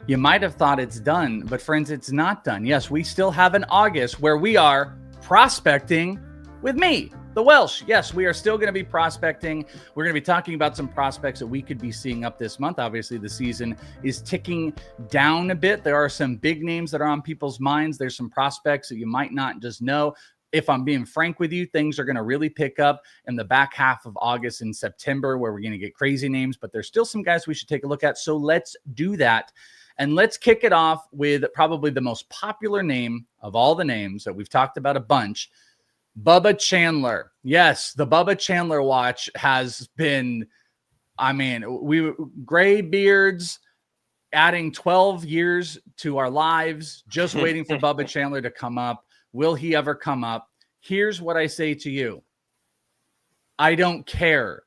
You might have thought it's done, but friends, it's not done. Yes, we still have an August where we are prospecting with me, the Welsh. Yes, we are still going to be prospecting. We're going to be talking about some prospects that we could be seeing up this month. Obviously, the season is ticking down a bit. There are some big names that are on people's minds. There's some prospects that you might not just know. If I'm being frank with you, things are going to really pick up in the back half of August and September, where we're going to get crazy names, but there's still some guys we should take a look at. So let's do that. And let's kick it off with probably the most popular name of all the names that we've talked about a bunch, Bubba Chandler. Yes, the Bubba Chandler watch has been, gray beards, adding 12 years to our lives, just waiting for Bubba Chandler to come up. Will he ever come up? Here's what I say to you. I don't care.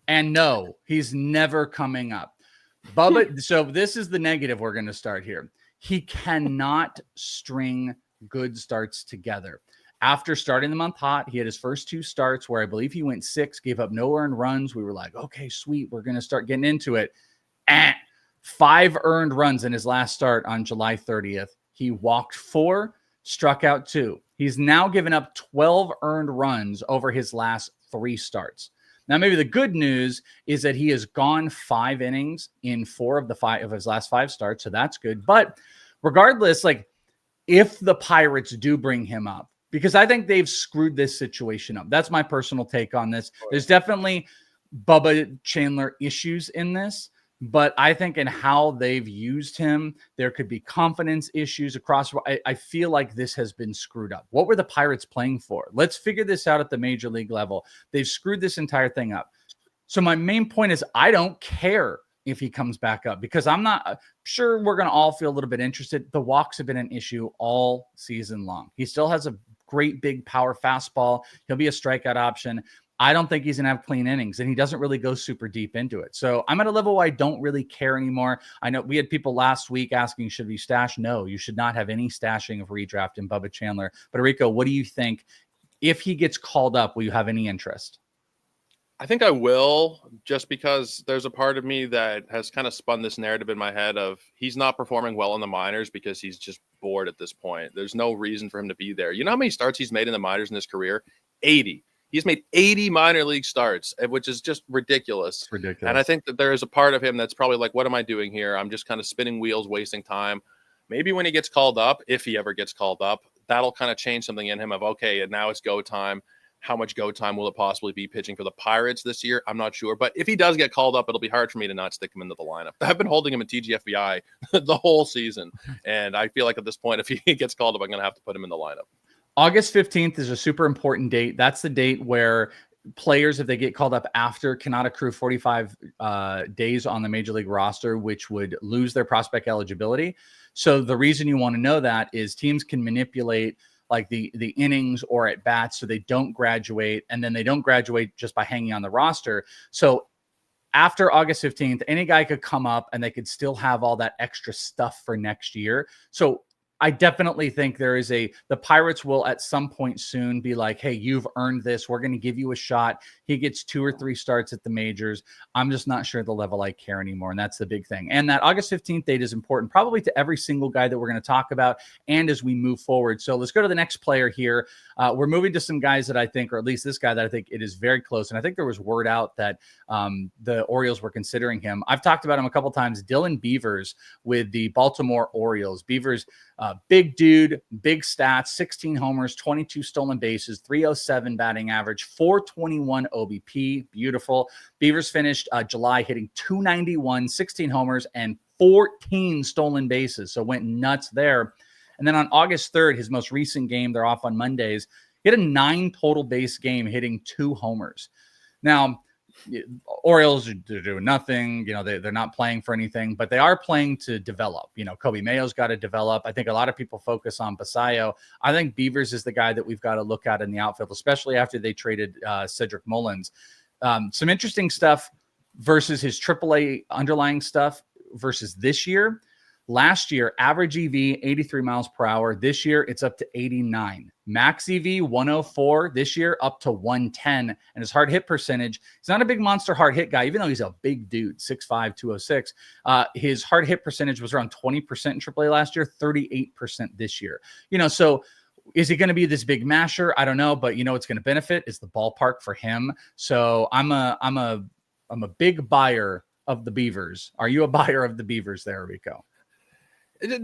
And no, he's never coming up. Bubba, so this is the negative we're going to start here. He cannot string good starts together. After starting the month hot, he had his first 2 starts where I believe he went 6, gave up no earned runs. We were like, okay, sweet. We're going to start getting into it. 5 earned runs in his last start on July 30th. He walked 4, struck out 2. He's now given up 12 earned runs over his last 3 starts. Now, maybe the good news is that he has gone 5 innings in 4 of the 5 of his last 5 starts. So that's good. But regardless, like if the Pirates do bring him up, because I think they've screwed this situation up. That's my personal take on this. There's definitely Bubba Chandler issues in this. But I think in how they've used him, there could be confidence issues across. I feel like this has been screwed up. What were the Pirates playing for? Let's figure this out at the major league level. They've screwed this entire thing up. So my main point is I don't care if he comes back up because I'm not sure we're going to all feel a little bit interested. The walks have been an issue all season long. He still has a great big power fastball. He'll be a strikeout option. I don't think he's going to have clean innings, and he doesn't really go super deep into it. So I'm at a level where I don't really care anymore. I know we had people last week asking, should we stash? No, you should not have any stashing of redraft in Bubba Chandler. But Orrico, what do you think? If he gets called up, will you have any interest? I think I will, just because there's a part of me that has kind of spun this narrative in my head of he's not performing well in the minors because he's just bored at this point. There's no reason for him to be there. You know how many starts he's made in the minors in his career? 80. He's made 80 minor league starts, which is just ridiculous. It's ridiculous. And I think that there is a part of him that's probably like, what am I doing here? I'm just kind of spinning wheels, wasting time. Maybe when he gets called up, if he ever gets called up, that'll kind of change something in him of, okay, and now it's go time. How much go time will it possibly be pitching for the Pirates this year? I'm not sure. But if he does get called up, it'll be hard for me to not stick him into the lineup. I've been holding him in TGFBI the whole season. And I feel like at this point, if he gets called up, I'm going to have to put him in the lineup. August 15th is a super important date. That's the date where players, if they get called up after, cannot accrue 45 days on the major league roster, which would lose their prospect eligibility. So the reason you want to know that is teams can manipulate like the innings or at bats so they don't graduate, and then they don't graduate just by hanging on the roster. So after August 15th, any guy could come up and they could still have all that extra stuff for next year. So I definitely think the Pirates will at some point soon be like, hey, you've earned this. We're going to give you a shot. He gets 2 or 3 starts at the majors. I'm just not sure at the level I care anymore. And that's the big thing. And that August 15th date is important probably to every single guy that we're going to talk about and as we move forward. So let's go to the next player here. We're moving to some guys that I think, or at least this guy that I think it is very close. And I think there was word out that the Orioles were considering him. I've talked about him a couple times. Dylan Beavers with the Baltimore Orioles. Beavers, big dude, big stats, 16 homers, 22 stolen bases, 307 batting average, 421 OBP. Beautiful. Beavers finished July hitting 291, 16 homers, and 14 stolen bases. So went nuts there. And then on August 3rd, his most recent game, they're off on Mondays, he had a 9 total base game hitting 2 homers. Now, Orioles are doing nothing. You know, they're not playing for anything, but they are playing to develop. You know, Kobe Mayo's got to develop. I think a lot of people focus on Basayo. I think Beavers is the guy that we've got to look at in the outfield, especially after they traded Cedric Mullins. Some interesting stuff versus his AAA underlying stuff versus this year. Last year, average EV 83 miles per hour. This year, it's up to 89. Max EV 104. This year, up to 110. And his hard hit percentage, he's not a big monster hard hit guy, even though he's a big dude, 6'5", 206. His hard hit percentage was around 20% in AAA last year, 38% this year. So is he going to be this big masher? I don't know, but what's going to benefit is the ballpark for him. So I'm a big buyer of the Beavers. Are you a buyer of the Beavers there, Rico?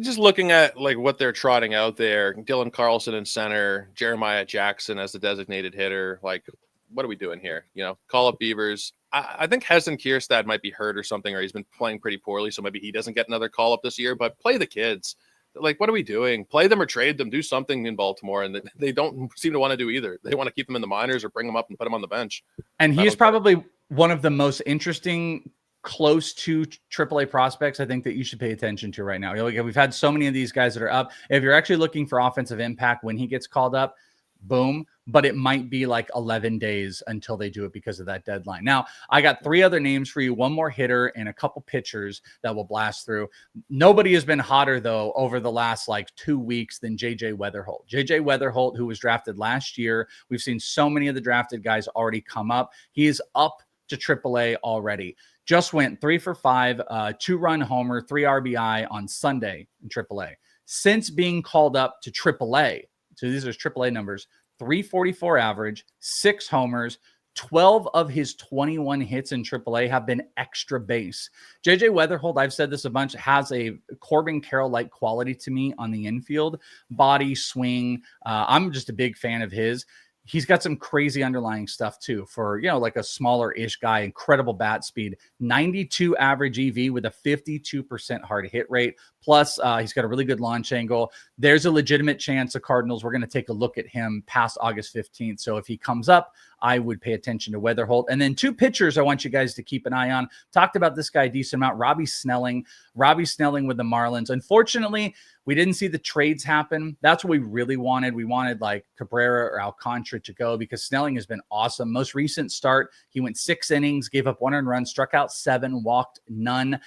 Just looking at like what they're trotting out there, Dylan Carlson in center, Jeremiah Jackson as the designated hitter. Like, what are we doing here? Call up Beavers. I think Heston Kierstad might be hurt or something, or he's been playing pretty poorly, so maybe he doesn't get another call up this year. But play the kids. Like, what are we doing? Play them or trade them. Do something in Baltimore, and they don't seem to want to do either. They want to keep them in the minors or bring them up and put them on the bench. And he's probably one of the most interesting close to AAA prospects I think that you should pay attention to right now. We've had so many of these guys that are up. If you're actually looking for offensive impact when he gets called up, boom, but it might be like 11 days until they do it because of that deadline. Now, I got 3 other names for you, one more hitter and a couple pitchers that will blast through. Nobody has been hotter, though, over the last 2 weeks than JJ Wetherholt. JJ Wetherholt, who was drafted last year. We've seen so many of the drafted guys already come up. He is up to AAA already. Just went 3 for 5, 2-run homer, 3 RBI on Sunday in AAA. Since being called up to AAA, so these are his AAA numbers, 344 average, 6 homers, 12 of his 21 hits in AAA have been extra base. JJ Wetherholt, I've said this a bunch, has a Corbin Carroll-like quality to me on the infield. Body, swing. I'm just a big fan of his. He's got some crazy underlying stuff too for, like a smaller-ish guy, incredible bat speed, 92 average EV with a 52% hard hit rate. Plus, he's got a really good launch angle. There's a legitimate chance the Cardinals, we're going to take a look at him past August 15th. So if he comes up, I would pay attention to Wetherholt. And then 2 pitchers I want you guys to keep an eye on. Talked about this guy a decent amount, Robby Snelling. Robby Snelling with the Marlins. Unfortunately, we didn't see the trades happen. That's what we really wanted. We wanted like Cabrera or Alcantara to go because Snelling has been awesome. Most recent start, he went 6 innings, gave up 1 earned run, struck out 7, walked none.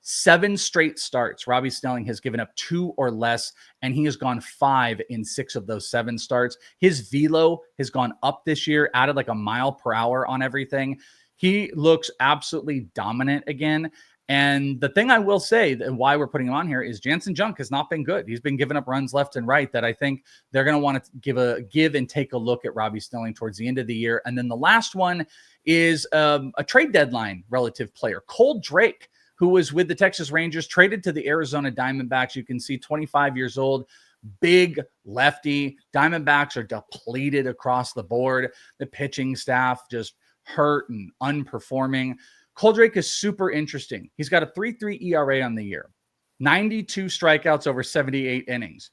7 straight starts. Robby Snelling has given up 2 or less, and he has gone 5 in 6 of those 7 starts. His velo has gone up this year, added like a mile per hour on everything. He looks absolutely dominant again. And the thing I will say that why we're putting him on here is Jansen Junk has not been good. He's been giving up runs left and right that I think they're going to want to give and take a look at Robby Snelling towards the end of the year. And then the last one is a trade deadline relative player, Kohl Drake, who was with the Texas Rangers, traded to the Arizona Diamondbacks. You can see 25 years old, big lefty. Diamondbacks are depleted across the board. The pitching staff just hurt and unperforming. Kohl Drake is super interesting. He's got a 3.3 ERA on the year, 92 strikeouts over 78 innings.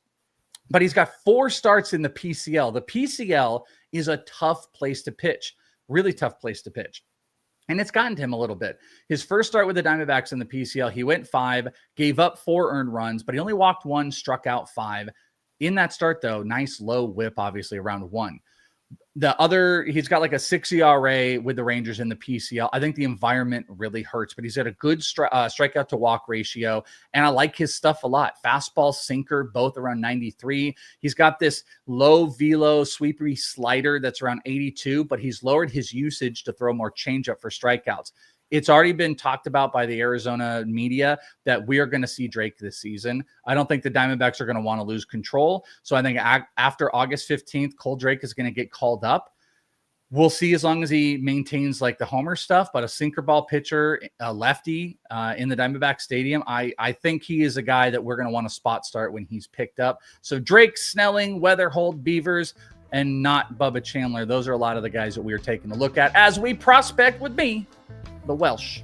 But he's got 4 starts in the PCL. The PCL is a tough place to pitch, really tough place to pitch. And it's gotten to him a little bit. His first start with the Diamondbacks in the PCL, he went 5, gave up 4 earned runs, but he only walked 1, struck out 5. In that start, though, nice low whip, obviously, around 1. He's got like a 6 ERA with the Rangers in the PCL. I think the environment really hurts, but he's got a good strikeout to walk ratio. And I like his stuff a lot. Fastball, sinker, both around 93. He's got this low velo, sweepery slider that's around 82, but he's lowered his usage to throw more changeup for strikeouts. It's already been talked about by the Arizona media that we are going to see Drake this season. I don't think the Diamondbacks are going to want to lose control. So I think after August 15th, Kohl Drake is going to get called up. We'll see as long as he maintains like the homer stuff, but a sinker ball pitcher, a lefty in the Diamondback Stadium, I think he is a guy that we're going to want to spot start when he's picked up. So Drake, Snelling, Wetherholt, Beavers, and not Bubba Chandler. Those are a lot of the guys that we are taking a look at as we prospect with me, the Welsh.